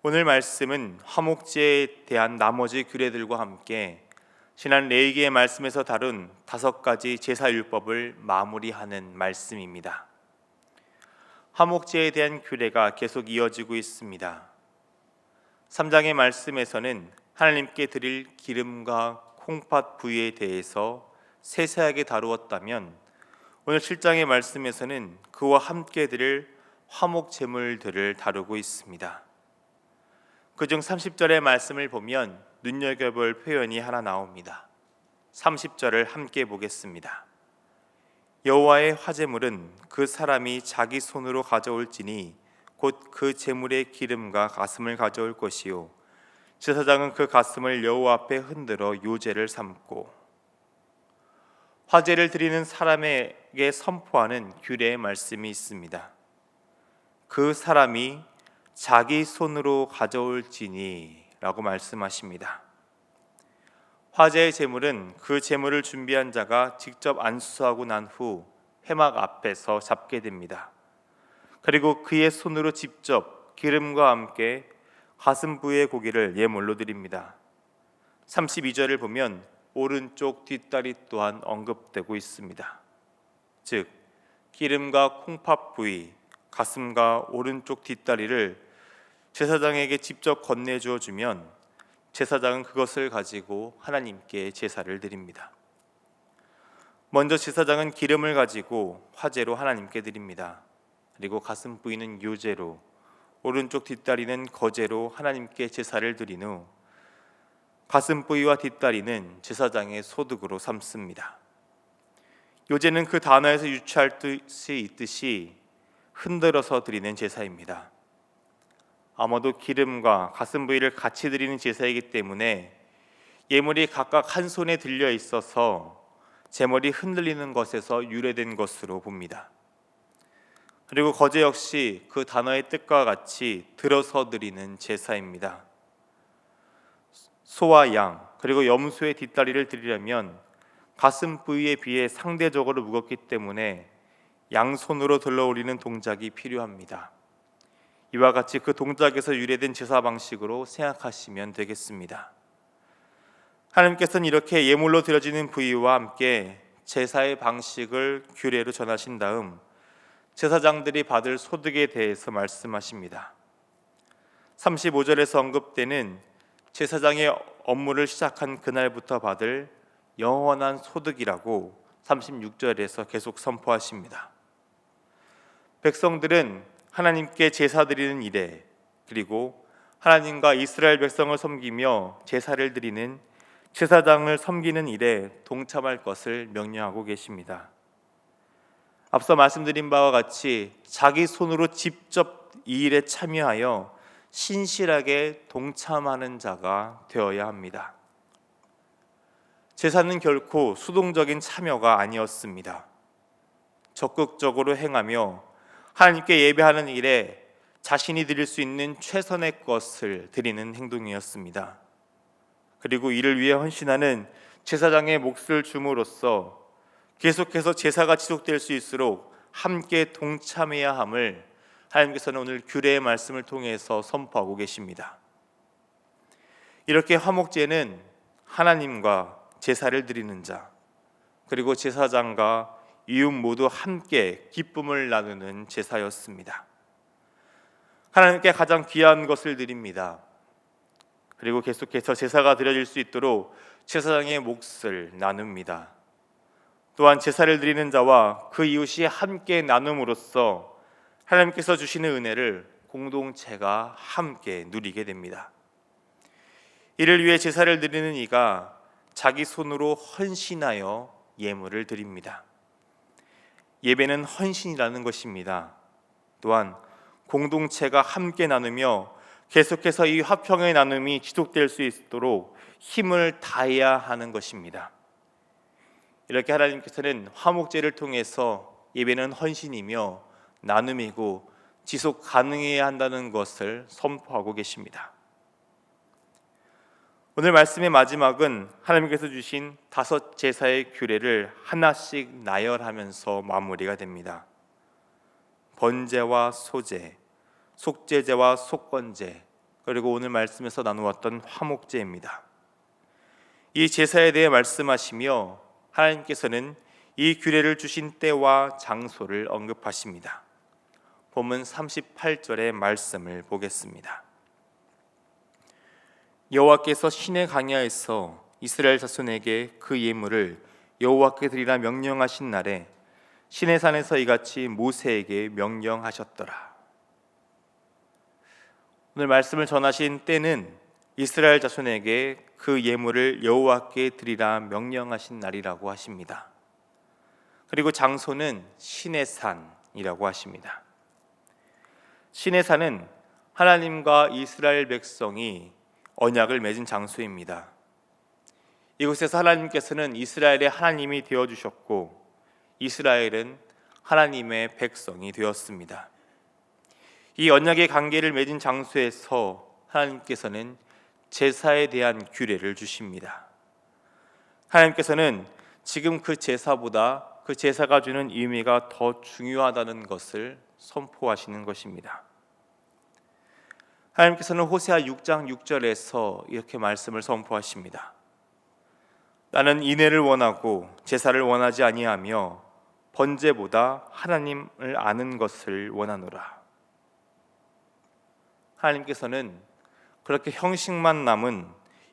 오늘 말씀은 화목제에 대한 나머지 규례들과 함께 지난 레위기의 말씀에서 다룬 5가지 제사율법을 마무리하는 말씀입니다. 화목제에 대한 규례가 계속 이어지고 있습니다. 3장의 말씀에서는 하나님께 드릴 기름과 콩팥 부위에 대해서 세세하게 다루었다면 오늘 7장의 말씀에서는 그와 함께 드릴 화목 제물들을 다루고 있습니다. 그중 30절의 말씀을 보면 눈여겨볼 표현이 하나 나옵니다. 30절을 함께 보겠습니다. 여호와의 화제물은 그 사람이 자기 손으로 가져올지니 곧 그 제물의 기름과 가슴을 가져올 것이요 제사장은 그 가슴을 여호와 앞에 흔들어 요제를 삼고. 화제를 드리는 사람에게 선포하는 규례의 말씀이 있습니다. 그 사람이 자기 손으로 가져올지니 라고 말씀하십니다. 화제의 제물은 그 제물을 준비한 자가 직접 안수하고 난 후 회막 앞에서 잡게 됩니다. 그리고 그의 손으로 직접 기름과 함께 가슴 부위의 고기를 예물로 드립니다. 32절을 보면 오른쪽 뒷다리 또한 언급되고 있습니다. 즉 기름과 콩팥 부위, 가슴과 오른쪽 뒷다리를 제사장에게 직접 건네주어 주면 제사장은 그것을 가지고 하나님께 제사를 드립니다. 먼저 제사장은 기름을 가지고 화제로 하나님께 드립니다. 그리고 가슴 부위는 요제로, 오른쪽 뒷다리는 거제로 하나님께 제사를 드린 후 가슴 부위와 뒷다리는 제사장의 소득으로 삼습니다. 요제는 그 단어에서 유추할 뜻이 있듯이 흔들어서 드리는 제사입니다. 아마도 기름과 가슴 부위를 같이 드리는 제사이기 때문에 예물이 각각 한 손에 들려 있어서 제물이 흔들리는 것에서 유래된 것으로 봅니다. 그리고 거제 역시 그 단어의 뜻과 같이 들어서 드리는 제사입니다. 소와 양 그리고 염소의 뒷다리를 드리려면 가슴 부위에 비해 상대적으로 무겁기 때문에 양손으로 들어올리는 동작이 필요합니다. 이와 같이 그 동작에서 유래된 제사 방식으로 생각하시면 되겠습니다. 하나님께서는 이렇게 예물로 드려지는 부위와 함께 제사의 방식을 규례로 전하신 다음 제사장들이 받을 소득에 대해서 말씀하십니다. 35절에서 언급되는 제사장의 업무를 시작한 그날부터 받을 영원한 소득이라고 36절에서 계속 선포하십니다. 백성들은 하나님께 제사 드리는 일에 그리고 하나님과 이스라엘 백성을 섬기며 제사를 드리는 제사장을 섬기는 일에 동참할 것을 명령하고 계십니다. 앞서 말씀드린 바와 같이 자기 손으로 직접 이 일에 참여하여 신실하게 동참하는 자가 되어야 합니다. 제사는 결코 수동적인 참여가 아니었습니다. 적극적으로 행하며 하나님께 예배하는 일에 자신이 드릴 수 있는 최선의 것을 드리는 행동이었습니다. 그리고 이를 위해 헌신하는 제사장의 몫을 줌으로써 계속해서 제사가 지속될 수 있도록 함께 동참해야 함을 하나님께서는 오늘 규례의 말씀을 통해서 선포하고 계십니다. 이렇게 화목제는 하나님과 제사를 드리는 자 그리고 제사장과 이웃 모두 함께 기쁨을 나누는 제사였습니다. 하나님께 가장 귀한 것을 드립니다. 그리고 계속해서 제사가 드려질 수 있도록 제사장의 몫을 나눕니다. 또한 제사를 드리는 자와 그 이웃이 함께 나눔으로써 하나님께서 주시는 은혜를 공동체가 함께 누리게 됩니다. 이를 위해 제사를 드리는 이가 자기 손으로 헌신하여 예물을 드립니다. 예배는 헌신이라는 것입니다. 또한 공동체가 함께 나누며 계속해서 이 화평의 나눔이 지속될 수 있도록 힘을 다해야 하는 것입니다. 이렇게 하나님께서는 화목제를 통해서 예배는 헌신이며 나눔이고 지속 가능해야 한다는 것을 선포하고 계십니다. 오늘 말씀의 마지막은 하나님께서 주신 5 제사의 규례를 하나씩 나열하면서 마무리가 됩니다. 번제와 소제, 속죄제와 속건제, 그리고 오늘 말씀에서 나누었던 화목제입니다. 이 제사에 대해 말씀하시며 하나님께서는 이 규례를 주신 때와 장소를 언급하십니다. 본문 38절의 말씀을 보겠습니다. 여호와께서 시내 광야에서 이스라엘 자손에게 그 예물을 여호와께 드리라 명령하신 날에 시내산에서 이같이 모세에게 명령하셨더라. 오늘 말씀을 전하신 때는 이스라엘 자손에게 그 예물을 여호와께 드리라 명령하신 날이라고 하십니다. 그리고 장소는 시내산이라고 하십니다. 시내산은 하나님과 이스라엘 백성이 언약을 맺은 장소입니다. 이곳에서 하나님께서는 이스라엘의 하나님이 되어주셨고 이스라엘은 하나님의 백성이 되었습니다. 이 언약의 관계를 맺은 장소에서 하나님께서는 제사에 대한 규례를 주십니다. 하나님께서는 지금 그 제사보다 그 제사가 주는 의미가 더 중요하다는 것을 선포하시는 것입니다. 하나님께서는 호세아 6장 6절에서 이렇게 말씀을 선포하십니다. 나는 인애를 원하고 제사를 원하지 아니하며 번제보다 하나님을 아는 것을 원하노라. 하나님께서는 그렇게 형식만 남은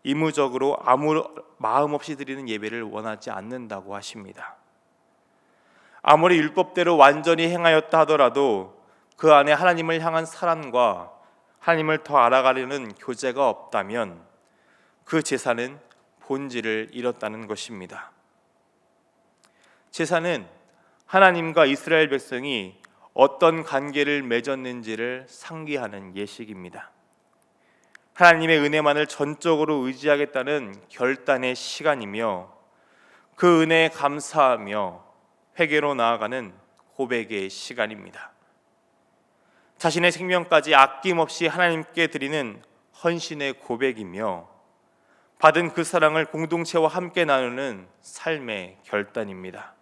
의무적으로 아무 마음 없이 드리는 예배를 원하지 않는다고 하십니다. 아무리 율법대로 완전히 행하였다 하더라도 그 안에 하나님을 향한 사랑과 하나님을 더 알아가려는 교제가 없다면 그 제사는 본질을 잃었다는 것입니다. 제사는 하나님과 이스라엘 백성이 어떤 관계를 맺었는지를 상기하는 예식입니다. 하나님의 은혜만을 전적으로 의지하겠다는 결단의 시간이며 그 은혜에 감사하며 회개로 나아가는 고백의 시간입니다. 자신의 생명까지 아낌없이 하나님께 드리는 헌신의 고백이며 받은 그 사랑을 공동체와 함께 나누는 삶의 결단입니다.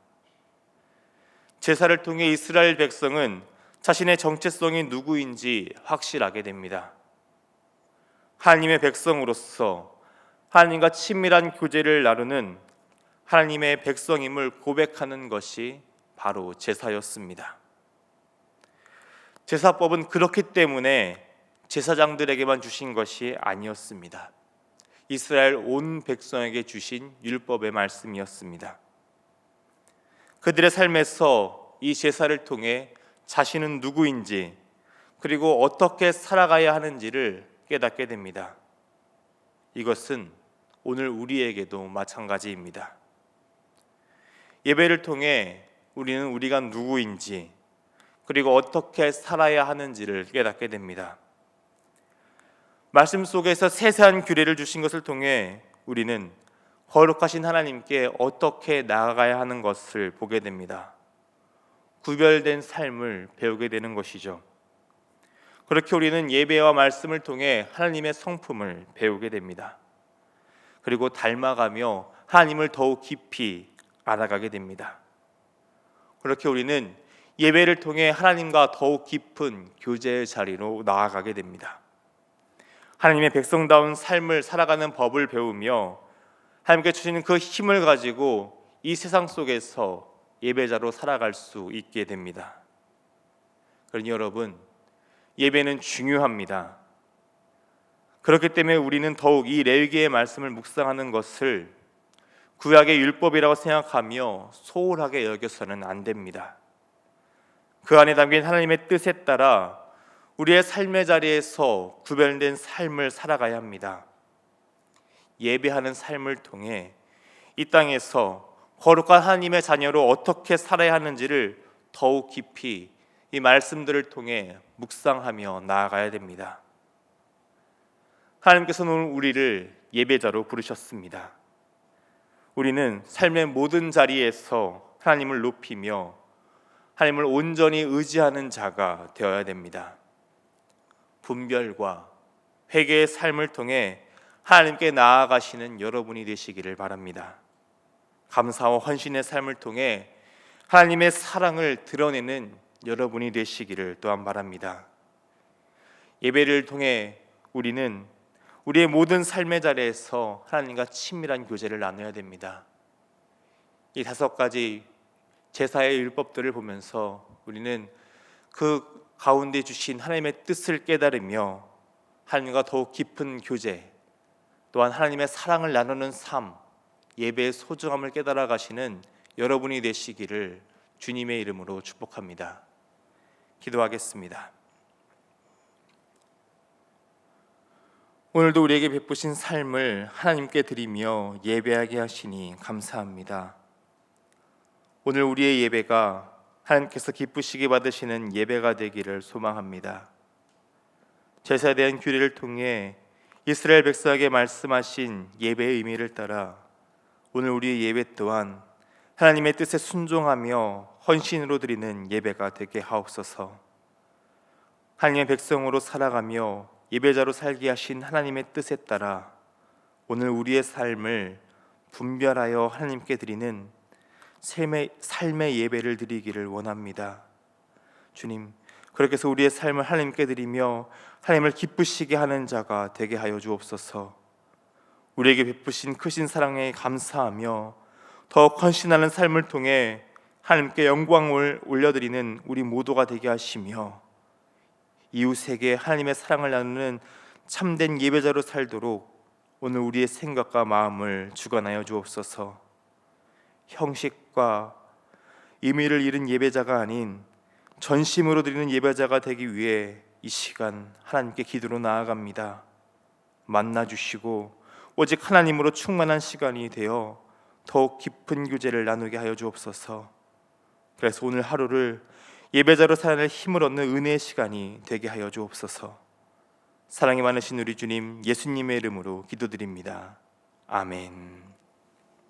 제사를 통해 이스라엘 백성은 자신의 정체성이 누구인지 확실하게 됩니다. 하나님의 백성으로서 하나님과 친밀한 교제를 나누는 하나님의 백성임을 고백하는 것이 바로 제사였습니다. 제사법은 그렇기 때문에 제사장들에게만 주신 것이 아니었습니다. 이스라엘 온 백성에게 주신 율법의 말씀이었습니다. 그들의 삶에서 이 제사를 통해 자신은 누구인지 그리고 어떻게 살아가야 하는지를 깨닫게 됩니다. 이것은 오늘 우리에게도 마찬가지입니다. 예배를 통해 우리는 우리가 누구인지 그리고 어떻게 살아야 하는지를 깨닫게 됩니다. 말씀 속에서 세세한 규례를 주신 것을 통해 우리는 거룩하신 하나님께 어떻게 나아가야 하는 것을 보게 됩니다. 구별된 삶을 배우게 되는 것이죠. 그렇게 우리는 예배와 말씀을 통해 하나님의 성품을 배우게 됩니다. 그리고 닮아가며 하나님을 더욱 깊이 알아가게 됩니다. 그렇게 우리는 예배를 통해 하나님과 더욱 깊은 교제의 자리로 나아가게 됩니다. 하나님의 백성다운 삶을 살아가는 법을 배우며 하나님께 주시는 그 힘을 가지고 이 세상 속에서 예배자로 살아갈 수 있게 됩니다. 그러니 여러분, 예배는 중요합니다. 그렇기 때문에 우리는 더욱 이 레위기의 말씀을 묵상하는 것을 구약의 율법이라고 생각하며 소홀하게 여겨서는 안 됩니다. 그 안에 담긴 하나님의 뜻에 따라 우리의 삶의 자리에서 구별된 삶을 살아가야 합니다. 예배하는 삶을 통해 이 땅에서 거룩한 하나님의 자녀로 어떻게 살아야 하는지를 더욱 깊이 이 말씀들을 통해 묵상하며 나아가야 됩니다. 하나님께서는 오늘 우리를 예배자로 부르셨습니다. 우리는 삶의 모든 자리에서 하나님을 높이며 하나님을 온전히 의지하는 자가 되어야 됩니다. 분별과 회개의 삶을 통해 하나님께 나아가시는 여러분이 되시기를 바랍니다. 감사와 헌신의 삶을 통해 하나님의 사랑을 드러내는 여러분이 되시기를 또한 바랍니다. 예배를 통해 우리는 우리의 모든 삶의 자리에서 하나님과 친밀한 교제를 나눠야 됩니다. 이 5가지 제사의 율법들을 보면서 우리는 그 가운데 주신 하나님의 뜻을 깨달으며 하나님과 더욱 깊은 교제, 또한 하나님의 사랑을 나누는 삶, 예배의 소중함을 깨달아 가시는 여러분이 되시기를 주님의 이름으로 축복합니다. 기도하겠습니다. 오늘도 우리에게 베푸신 삶을 하나님께 드리며 예배하게 하시니 감사합니다. 오늘 우리의 예배가 하나님께서 기쁘시게 받으시는 예배가 되기를 소망합니다. 제사에 대한 규례를 통해 이스라엘 백성에게 말씀하신 예배의 의미를 따라 오늘 우리의 예배 또한 하나님의 뜻에 순종하며 헌신으로 드리는 예배가 되게 하옵소서. 하나님의 백성으로 살아가며 예배자로 살게 하신 하나님의 뜻에 따라 오늘 우리의 삶을 분별하여 하나님께 드리는 삶의 예배를 드리기를 원합니다. 주님, 그렇게 해서 우리의 삶을 하나님께 드리며 하나님을 기쁘시게 하는 자가 되게 하여 주옵소서. 우리에게 베푸신 크신 사랑에 감사하며 더욱 헌신하는 삶을 통해 하나님께 영광을 올려드리는 우리 모두가 되게 하시며 이웃에게 하나님의 사랑을 나누는 참된 예배자로 살도록 오늘 우리의 생각과 마음을 주관하여 주옵소서. 형식과 의미를 잃은 예배자가 아닌 전심으로 드리는 예배자가 되기 위해 이 시간 하나님께 기도로 나아갑니다. 만나 주시고 오직 하나님으로 충만한 시간이 되어 더욱 깊은 교제를 나누게 하여 주옵소서. 그래서 오늘 하루를 예배자로 살아낼 힘을 얻는 은혜의 시간이 되게 하여 주옵소서. 사랑이 많으신 우리 주님 예수님의 이름으로 기도드립니다. 아멘.